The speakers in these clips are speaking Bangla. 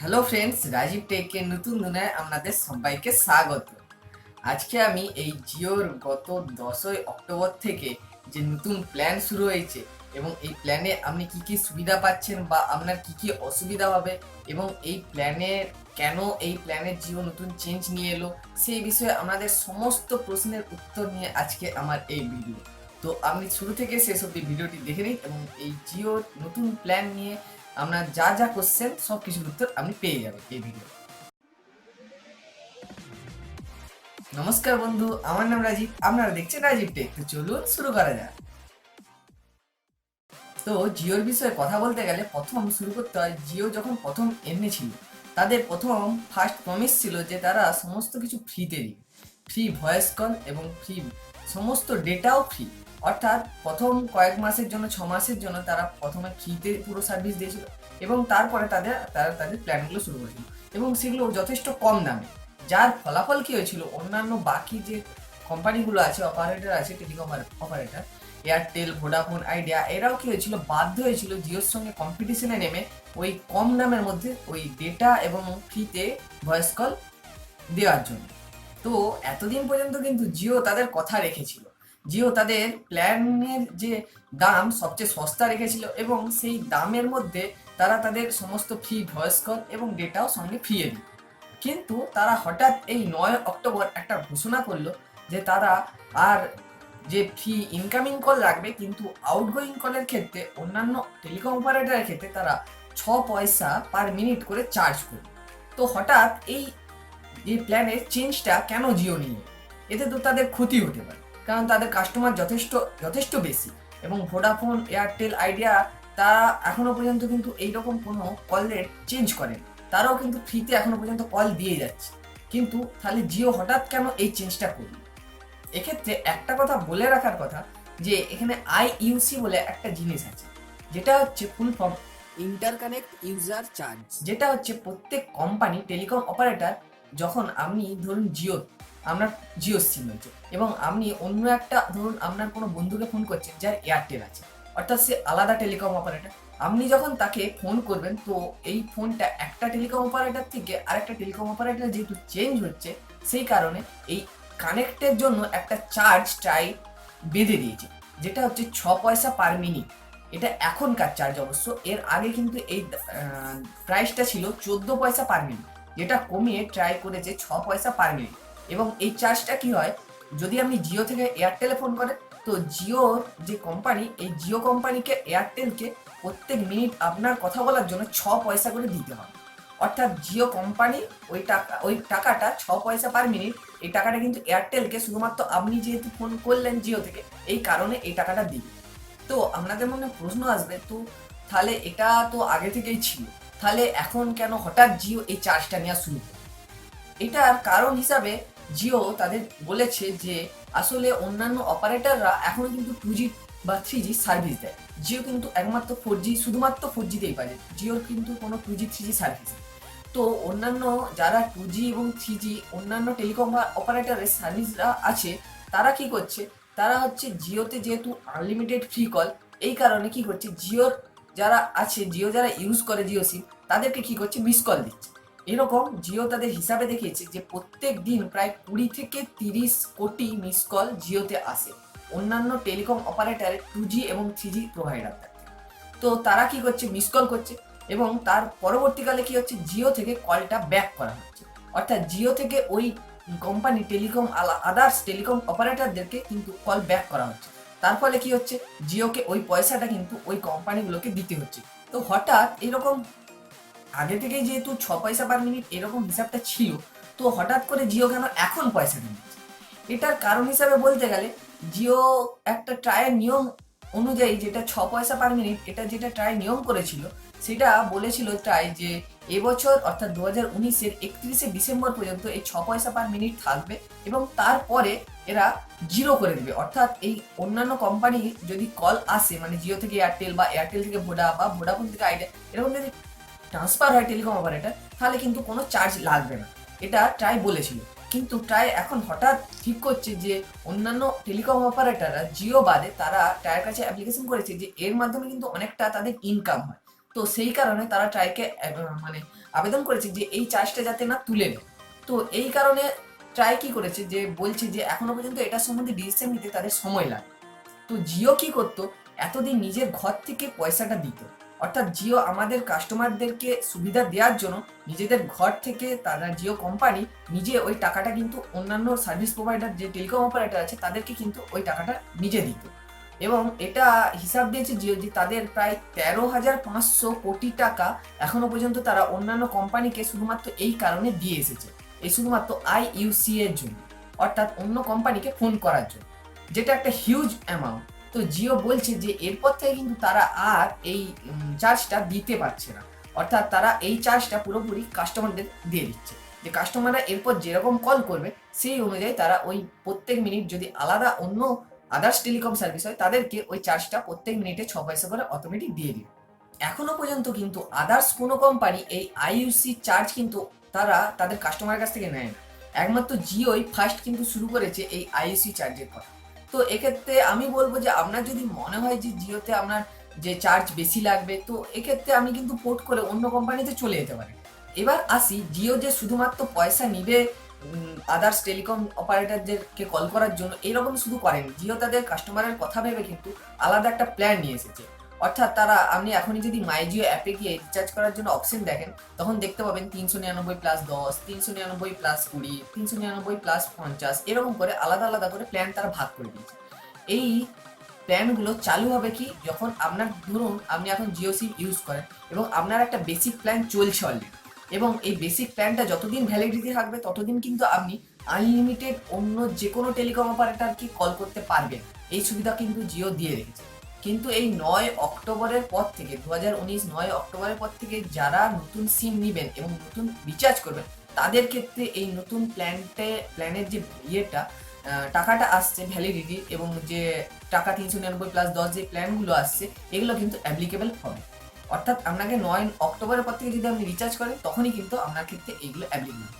হ্যালো ফ্রেন্ডস, রাজীব টেকের নতুন দুনিয়ায় আপনাদের সবাইকে স্বাগত। আজকে আমি এই জিওর গত 10ই অক্টোবর থেকে যে নতুন প্ল্যান শুরু হয়েছে এবং এই প্ল্যানে আপনি কি কি সুবিধা পাচ্ছেন বা আপনার কি কি অসুবিধা হবে এবং এই প্ল্যানের কেন এই প্ল্যানের জিও নতুন চেঞ্জ নিয়ে এলো সেই বিষয়ে আপনাদের সমস্ত প্রশ্নের উত্তর নিয়ে আজকে আমার এই ভিডিও। তো আপনি শুরু থেকে শেষ অবধি ভিডিওটি দেখে নিন এবং এই জিওর নতুন প্ল্যান নিয়ে আপনার যা যা কোশ্চেন সব কিছুর উত্তর আপনি পেয়ে যাবেন এই ভিডিও। নমস্কার বন্ধু, আমার নাম রাজীব, আপনারা দেখছেন রাজীব টেক। তো চলুন শুরু করা যাক। তো জিওর বিষয়ে কথা বলতে গেলে প্রথম শুরু করতে হয় জিও যখন প্রথম এনেছিল তাদের প্রথম ফার্স্ট প্রমিস ছিল যে তারা সমস্ত কিছু ফ্রিতে দিবে, ফ্রি ভয়েস কল এবং ফ্রি সমস্ত ডেটাও ফ্রি। অর্থাৎ প্রথম কয়েক মাসের জন্য 6 মাসের জন্য তারা প্রথমে ফ্রিতে পুরো সার্ভিস দিয়েছিল এবং তারপরে তারা তাদের প্ল্যানগুলো শুরু করেছিল এবং সেগুলো যথেষ্ট কম দামে। যার ফলাফল কী হয়েছিল, অন্যান্য বাকি যে কোম্পানিগুলো আছে, অপারেটর আছে, telecom operator, Airtel, Vodafone, idea, এরাও কি হয়েছিল, বাধ্য হয়েছিল জিওর সঙ্গে কম্পিটিশনে নেমে ওই কম দামের মধ্যে ওই ডেটা এবং ফ্রিতে ভয়েস কল দেওয়ার জন্য। তো এতদিন পর্যন্ত কিন্তু জিও তাদের কথা রেখেছিল। জিও তাদের প্ল্যানের যে দাম সবচেয়ে সস্তা রেখেছিল এবং সেই দামের মধ্যে তারা তাদের সমস্ত ফ্রি ভয়েস কল এবং ডেটাও সঙ্গে ফ্রিয়ে দিত। কিন্তু তারা হঠাৎ এই 9 অক্টোবর একটা ঘোষণা করলো যে তারা আর যে ফ্রি ইনকামিং কল রাখবে, কিন্তু আউটগোয়িং কলের ক্ষেত্রে অন্যান্য টেলিকম অপারেটরের ক্ষেত্রে তারা 6 পয়সা পার মিনিট করে চার্জ করবে। তো হঠাৎ এই প্ল্যানের চেঞ্জটা কেন জিও নিয়ে? এতে তো তাদের ক্ষতি হতে পারে, কারণ তাদের কাস্টমার যথেষ্ট যথেষ্ট বেশি এবং ভোডাফোন, এয়ারটেল, আইডিয়া তারা এখনো পর্যন্ত কিন্তু এইরকম কোনো কল রেট চেঞ্জ করেন, তারাও কিন্তু ফ্রিতে এখনো পর্যন্ত কল দিয়ে যাচ্ছে। কিন্তু তাহলে জিও হঠাৎ কেন এই চেঞ্জটা করলো? এক্ষেত্রে একটা কথা বলে রাখার কথা যে এখানে আইইউসি বলে একটা জিনিস আছে, যেটা হচ্ছে full form interconnect user charge. যেটা হচ্ছে প্রত্যেক কোম্পানি টেলিকম অপারেটর, যখন আপনি ধরুন জিও, আপনার জিও সিম হয়েছে এবং আপনি অন্য একটা ধরুন আপনার কোনো বন্ধুকে ফোন করছেন যার এয়ারটেল আছে, অর্থাৎ সে আলাদা টেলিকম অপারেটর, আপনি যখন তাকে ফোন করবেন তো এই ফোনটা একটা টেলিকম অপারেটর থেকে আরেকটা টেলিকম অপারেটর যেহেতু চেঞ্জ হচ্ছে, সেই কারণে এই কানেক্টের জন্য একটা চার্জ টাইপ বেঁধে দিয়েছে, যেটা হচ্ছে 6 পয়সা পার মিনিট। এটা এখনকার চার্জ অবশ্য, এর আগে কিন্তু এই প্রাইসটা ছিল 14 পয়সা পার মিনিট, যেটা কমিয়ে ট্রাই করেছে 6 পয়সা পার মিনিট। এবং এই চার্জটা কি হয়, যদি আপনি জিও থেকে এয়ারটেলে ফোন করেন তো জিওর যে কোম্পানি, এই জিও কোম্পানিকে এয়ারটেলকে প্রত্যেক মিনিট আপনার কথা বলার জন্য 6 পয়সা করে দিতে হবে। অর্থাৎ জিও কোম্পানি ওই টাকাটা 6 পয়সা পার মিনিট, এই টাকাটা কিন্তু এয়ারটেলকে শুধুমাত্র আপনি যেহেতু ফোন করলেন জিও থেকে এই কারণে এই টাকাটা দিবে। তো আপনাদের মনে প্রশ্ন আসবে, তো তাহলে এটা তো আগে থেকেই ছিল, তাহলে এখন কেন হঠাৎ জিও এই চার্জটা নেওয়া শুরু করে? এটার কারণ হিসাবে জিও তাদের বলেছে যে আসলে অন্যান্য অপারেটররা এখনো কিন্তু 2G বা 3G সার্ভিস দেয়, জিও কিন্তু একমাত্র 4G, শুধুমাত্র 4G-তেই পারে, জিওর কিন্তু কোনো 2G 3G সার্ভিস। তো অন্যান্য যারা 2G এবং 3G অন্যান্য টেলিকম অপারেটরের সার্ভিসরা আছে, তারা কি করছে, তারা হচ্ছে জিওতে যেহেতু আনলিমিটেড ফ্রি কল, এই কারণে কি করছে, জিওর যারা আছে, জিও যারা ইউজ করে জিও সিম, তাদেরকে কি করছে, মিস কল দিচ্ছে। এরকম জিও তাদের হিসাবে দেখিয়েছে যে প্রত্যেক দিন প্রায় 20 থেকে 30 কোটি মিস কল জিওতে আসে অন্যান্য টেলিকম অপারেটরের 2G এবং 3G প্রোভাইডার থাকে। তো তারা কি করছে, মিস কল করছে এবং তার পরবর্তীকালে কি হচ্ছে, জিও থেকে কলটা ব্যাক করা হচ্ছে। অর্থাৎ জিও থেকে ওই কোম্পানি টেলিকম আদার্স টেলিকম অপারেটরদেরকে কিন্তু কল ব্যাক করা হচ্ছে। তার ফলে কি হচ্ছে, জিওকে ওই পয়সাটা কিন্তু ওই কোম্পানিগুলোকে দিতে হচ্ছে। তো হঠাৎ এরকম আগে থেকেই যেহেতু 6 পয়সা পার মিনিট এরকম হিসাবটা ছিল, তো হঠাৎ করে জিও কেন এখন পয়সা দিচ্ছে? এটার কারণ হিসাবে বলতে গেলে জিও একটা ট্রায়ের নিয়ম অনুযায়ী, যেটা 6 পয়সা পার মিনিট, এটা যেটা ট্রাই নিয়ম করেছিল, সেটা বলেছিল ট্রাই যে এবছর অর্থাৎ 2019-এর 31শে ডিসেম্বর পর্যন্ত এই 6 পয়সা পার মিনিট থাকবে এবং তারপরে এরা জিরো করে দেবে। অর্থাৎ এই অন্যান্য কোম্পানি যদি কল আসে, মানে জিও থেকে এয়ারটেল বা এয়ারটেল থেকে ভোডা বা ভোডাফোন থেকে আইডিয়া, এরকম যদি ট্রান্সফার হয় টেলিকম অপারেটর, তাহলে কিন্তু কোনো চার্জ লাগবে না, এটা ট্রাই বলেছিল। কিন্তু ট্রাই এখন হঠাৎ ঠিক করছে যে অন্যান্য টেলিকম অপারেটররা জিও বাদে তারা ট্রাইয়ের কাছে অ্যাপ্লিকেশন করেছে যে এর মাধ্যমে কিন্তু অনেকটা তাদের ইনকাম হয়। তো তো সেই কারণে তারা ট্রাইকে মানে আবেদন করেছে যে এই চার্জটা যাতে না তুলে নেয়। তো এই কারণে ট্রাই কি করেছে যে বলছে যে এখনো পর্যন্ত এটা সম্বন্ধে ডিসিশন নিতে তাদের সময় লাগে। তো জিও কি করতো, এতদিন নিজের ঘর থেকে পয়সাটা দিত, অর্থাৎ জিও আমাদের কাস্টমারদেরকে সুবিধা দেওয়ার জন্য নিজেদের ঘর থেকে তারা জিও কোম্পানি নিজে ওই টাকাটা কিন্তু অন্যান্য সার্ভিস প্রোভাইডার যে টেলিকম অপারেটর আছে তাদেরকে কিন্তু ওই টাকাটা নিজে দিত। এবং এটা হিসাব দিয়েছে জিও যে তাদের প্রায় 13,500 কোটি টাকা এখনো পর্যন্ত তারা অন্যান্য কোম্পানিকে শুধুমাত্র এই কারণে দিয়ে এসেছে, এই শুধুমাত্র আইইউসি এর জন্য, অর্থাৎ অন্য কোম্পানিকে ফোন করার জন্য, যেটা একটা হিউজ অ্যামাউন্ট। তো জিও বলছে যে এরপর থেকে কিন্তু তারা আর এই চার্জটা দিতে পারছে না, অর্থাৎ তারা এই চার্জটা পুরোপুরি কাস্টমারদের দিয়ে দিচ্ছে, যে কাস্টমাররা এরপর যেরকম কল করবে সেই অনুযায়ী তারা ওই প্রত্যেক মিনিট যদি আলাদা অন্য আদার্স টেলিকম সার্ভিস হয় তাদেরকে ওই চার্জটা প্রত্যেক মিনিটে 6 পয়সা করে অটোমেটিক দিয়ে দিবে। এখনো পর্যন্ত কিন্তু আদার্স কোনো কোম্পানি এই আইইউসি চার্জ কিন্তু তারা তাদের কাস্টমারের কাছ থেকে নেয় না, একমাত্র জিওই ফার্স্ট কিন্তু শুরু করেছে এই আইইউসি চার্জের কথা। তো এক্ষেত্রে আমি বলবো যে আপনার যদি মনে হয় যে জিওতে আপনার যে চার্জ বেশি লাগবে, তো এক্ষেত্রে আপনি কিন্তু পোর্ট করে অন্য কোম্পানিতে চলে যেতে পারেন। এবার আসি, জিও যে শুধুমাত্র পয়সা নিবে আদার্স টেলিকম অপারেটরদেরকে কল করার জন্য এইরকম শুধু করেনি, জিও তাদের কাস্টমারের কথা ভেবে কিন্তু আলাদা একটা প্ল্যান নিয়ে এসেছে। অর্থাৎ তারা, আপনি এখনই যদি মাই জিও অ্যাপে গিয়ে রিচার্জ করার জন্য অপশন দেখেন তখন দেখতে পাবেন 399+10, 399+20, 399+50, এরকম করে আলাদা আলাদা করে প্ল্যান তারা ভাগ করে দিয়েছে। এই প্ল্যানগুলো চালু হবে কি, যখন আপনার ধরুন আপনি এখন জিও সিম ইউজ করেন এবং আপনার একটা বেসিক প্ল্যান চলছে অলরেডি, এবং এই বেসিক প্ল্যানটা যতদিন ভ্যালিডিটি থাকবে ততদিন কিন্তু আপনি আনলিমিটেড অন্য যে কোনো টেলিকম অপারেটরকে কল করতে পারবেন, এই সুবিধা কিন্তু জিও দিয়ে রেখেছে। কিন্তু এই 9 অক্টোবরের পর থেকে 2019 9 অক্টোবরের পর থেকে যারা নতুন সিম নেবেন এবং নতুন রিচার্জ করবেন তাদের ক্ষেত্রে এই নতুন প্ল্যানের যে টাকাটা আসছে ভ্যালিডিটি এবং যে টাকা 399+10 যে প্ল্যানগুলো আসছে এগুলো কিন্তু অ্যাপ্লিকেবল হবে। অর্থাৎ আপনাকে 9 অক্টোবরের পর থেকে যদি আপনি রিচার্জ করেন তখনই কিন্তু আপনার ক্ষেত্রে এইগুলো অ্যাপ্লিকেবল।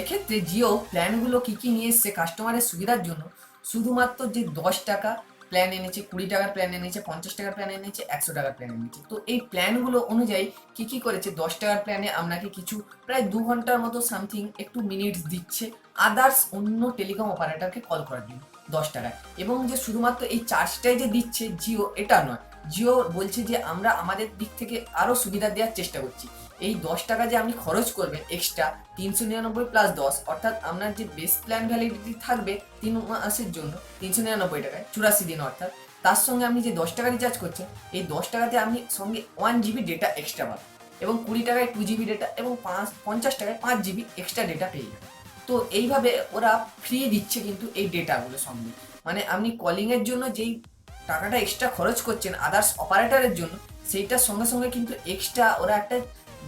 এক্ষেত্রে জিও প্ল্যানগুলো কী কী নিয়ে এসছে কাস্টমারের সুবিধার জন্য, শুধুমাত্র যে 10 টাকা প্ল্যান এনেছে, 20 টাকার প্ল্যান এনেছে, 50 টাকার প্ল্যান এনেছে, 100 টাকার প্ল্যান এনেছে। তো এই প্ল্যানগুলো অনুযায়ী কী কী করেছে, 10 টাকার প্ল্যানে আপনাকে কিছু প্রায় 2 ঘন্টার মতো সামথিং একটু মিনিটস দিচ্ছে আদার্স অন্য টেলিকম অপারেটরকে কল করার জন্য 10 টাকায়। এবং যে শুধুমাত্র এই চার্জটাই যে দিচ্ছে জিও এটা নয়, জিও বলছে যে আমরা আমাদের দিক থেকে আরও সুবিধা দেওয়ার চেষ্টা করছি। এই 10 টাকা যে আপনি খরচ করবেন এক্সট্রা 399+10, অর্থাৎ আপনার যে বেস প্ল্যান ভ্যালিডিটি থাকবে 3 মাসের জন্য 399 টাকায় 84 দিন, অর্থাৎ তার সঙ্গে আপনি যে 10 টাকা রিচার্জ করছেন এই 10 টাকাতে আপনি সঙ্গে 1 GB ডেটা এক্সট্রা পাবেন, এবং 20 টাকায় 2 GB ডেটা এবং 50 টাকায় 5 GB এক্সট্রা ডেটা পেয়ে যাবেন। তো এইভাবে ওরা ফ্রি দিচ্ছে কিন্তু এই ডেটাগুলো সঙ্গে, মানে আপনি কলিংয়ের জন্য যেই টাকাটা এক্সট্রা খরচ করছেন আদার্স অপারেটরের জন্য সেইটার সঙ্গে সঙ্গে কিন্তু এক্সট্রা ওরা একটা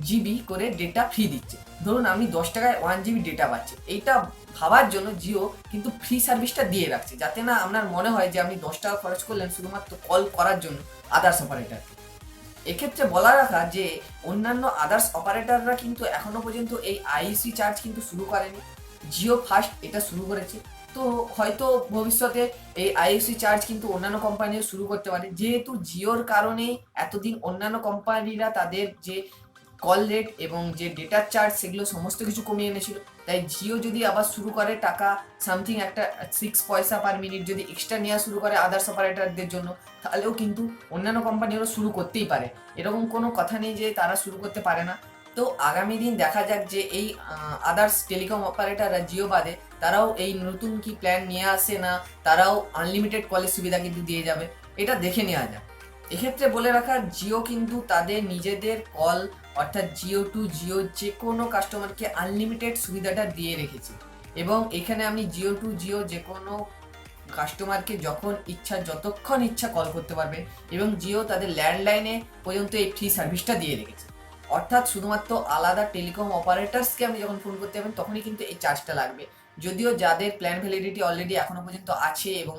জিবি করে ডেটা ফ্রি দিচ্ছে। ধরুন আপনি 10 টাকায় 1 GB ডেটা পাচ্ছে, এইটা ভাবার জন্য জিও কিন্তু ফ্রি সার্ভিসটা দিয়ে রাখছে, যাতে না আপনার মনে হয় যে আপনি 10 টাকা খরচ করলেন শুধুমাত্র কল করার জন্য আদার্স অপারেটরকে। এক্ষেত্রে বলা রাখা যে অন্যান্য আদার্স অপারেটররা কিন্তু এখনো পর্যন্ত এই আইইউসি চার্জ কিন্তু শুরু করেনি, জিও ফার্স্ট এটা শুরু করেছে। তো হয়তো ভবিষ্যতে এই আইইউসি চার্জ কিন্তু অন্যান্য কোম্পানিও শুরু করতে পারে, যেহেতু জিওর কারণে এতদিন অন্যান্য কোম্পানিরা তাদের যে কল রেট এবং যে ডেটার চার্জ সেগুলো সমস্ত কিছু কমিয়ে এনেছিল, তাই জিও যদি আবার শুরু করে টাকা সামথিং একটা 6 পয়সা পার মিনিট যদি এক্সট্রা নেওয়া শুরু করে আদার্স অপারেটরদের জন্য, তাহলেও কিন্তু অন্যান্য কোম্পানিরও শুরু করতেই পারে, এরকম কোনো কথা নেই যে তারা শুরু করতে পারে না। তো আগামী দিন দেখা যাক যে এই আদার্স টেলিকম অপারেটররা জিও বাদে তারাও এই নতুন কি প্ল্যান নিয়ে আসে, না তারাও আনলিমিটেড কলের সুবিধা কিন্তু দিয়ে যাবে, এটা দেখে নেওয়া যাক। এক্ষেত্রে বলে রাখা, জিও কিন্তু তাদের নিজেদের কল অর্থাৎ জিও টু জিও যে কোনো কাস্টমারকে আনলিমিটেড সুবিধাটা দিয়ে রেখেছে, এবং এখানে আপনি জিও টু জিও যে কোনো কাস্টমারকে যখন ইচ্ছা যতক্ষণ ইচ্ছা কল করতে পারবেন, এবং জিও তাদের ল্যান্ডলাইনে পর্যন্ত এই ফ্রি সার্ভিসটা দিয়ে রেখেছে। অর্থাৎ শুধুমাত্র আলাদা টেলিকম অপারেটার্সকে আপনি যখন ফোন করতে যাবেন তখনই কিন্তু এই চার্জটা লাগবে, যদিও যাদের প্ল্যান ভ্যালিডিটি অলরেডি এখনো পর্যন্ত আছে এবং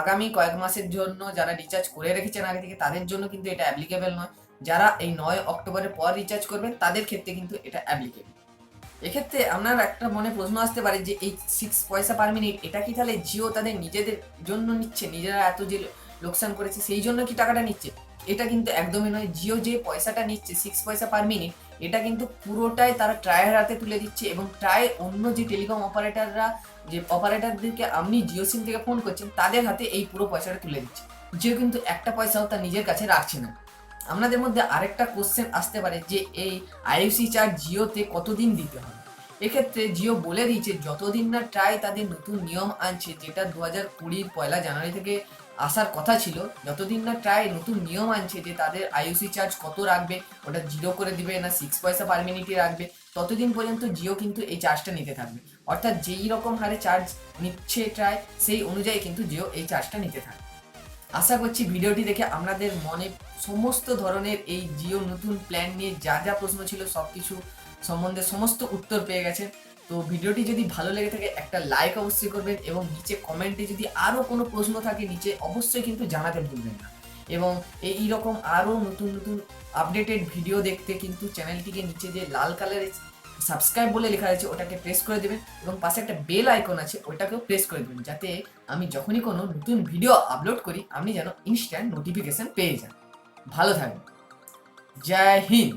আগামী কয়েক মাসের জন্য যারা রিচার্জ করে রেখেছেন আগে থেকে তাদের জন্য কিন্তু এটা অ্যাপ্লিকেবল নয়। যারা এই 9 অক্টোবরের পর রিচার্জ করবেন তাদের ক্ষেত্রে কিন্তু এটা অ্যাপ্লিকেবল। এক্ষেত্রে আপনার একটা মনে প্রশ্ন আসতে পারে যে এই 6 পয়সা পার মিনিট এটা কি তাহলে জিও তাদের নিজেদের জন্য নিচ্ছে, নিজেরা এত যে লোকসান করেছে সেই জন্য কি টাকাটা নিচ্ছে? এটা কিন্তু একদমই নয়। জিও যে পয়সাটা নিচ্ছে 6 পয়সা পার মিনিট, এটা কিন্তু পুরোটাই তারা ট্রায়ের হাতে তুলে দিচ্ছে, এবং ট্রাই অন্য যে টেলিকম অপারেটররা, যে অপারেটরদেরকে আপনি জিও সিম থেকে ফোন করছেন তাদের হাতে এই পুরো পয়সাটা তুলে দিচ্ছে। জিও কিন্তু একটা পয়সাও তার নিজের কাছে রাখছে না। আপনাদের মধ্যে আরেকটা কোশ্চেন আসতে পারে যে এই আইইউসি চার্জ জিওতে কতদিন দিতে হবে? এক্ষেত্রে জিও বলে দিয়েছে যতদিন না ট্রাই তাদের নতুন নিয়ম আনছে, যেটা 2020 পয়লা জানুয়ারি থেকে আসার কথা ছিল, যতদিন না ট্রাই নতুন নিয়ম আনছে যে তাদের আইইউসি চার্জ কত রাখবে, ওটা 0 করে দিবে না 6 পয়সা পার মিনিটই রাখবে, ততদিন পর্যন্ত জিও কিন্তু এই চার্জটা নিতে থাকবে। অর্থাৎ যেই রকম হারে চার্জ নিচ্ছে ট্রাই, সেই অনুযায়ী কিন্তু জিও এই চার্জটা নিতে থাকবে। আশা করছি ভিডিওটি দেখে আপনাদের মনে সমস্ত ধরনের এই জিও নতুন প্ল্যান নিয়ে যা যা প্রশ্ন ছিল সব কিছু সম্বন্ধে সমস্ত উত্তর পেয়ে গেছেন। তো ভিডিওটি যদি ভালো লেগে থাকে একটা লাইক অবশ্যই করবেন, এবং নিচে কমেন্টে যদি আরও কোনো প্রশ্ন থাকে নিচে অবশ্যই কিন্তু জানাতে ভুলবেন না। এবং এই রকম আরও নতুন নতুন আপডেটেড ভিডিও দেখতে কিন্তু চ্যানেলটিকে নিচে যে লাল কালারের সাবস্ক্রাইব বলে লেখা আছে ওটাকে প্রেস করে দেবেন, এবং পাশে একটা বেল আইকন আছে ওটাকেও প্রেস করে দেবেন, যাতে আমি যখনই কোনো নতুন ভিডিও আপলোড করি আপনি যেন ইনস্ট্যান্ট নোটিফিকেশন পেয়ে যান। ভালো থাকবেন। জয় হিন্দ।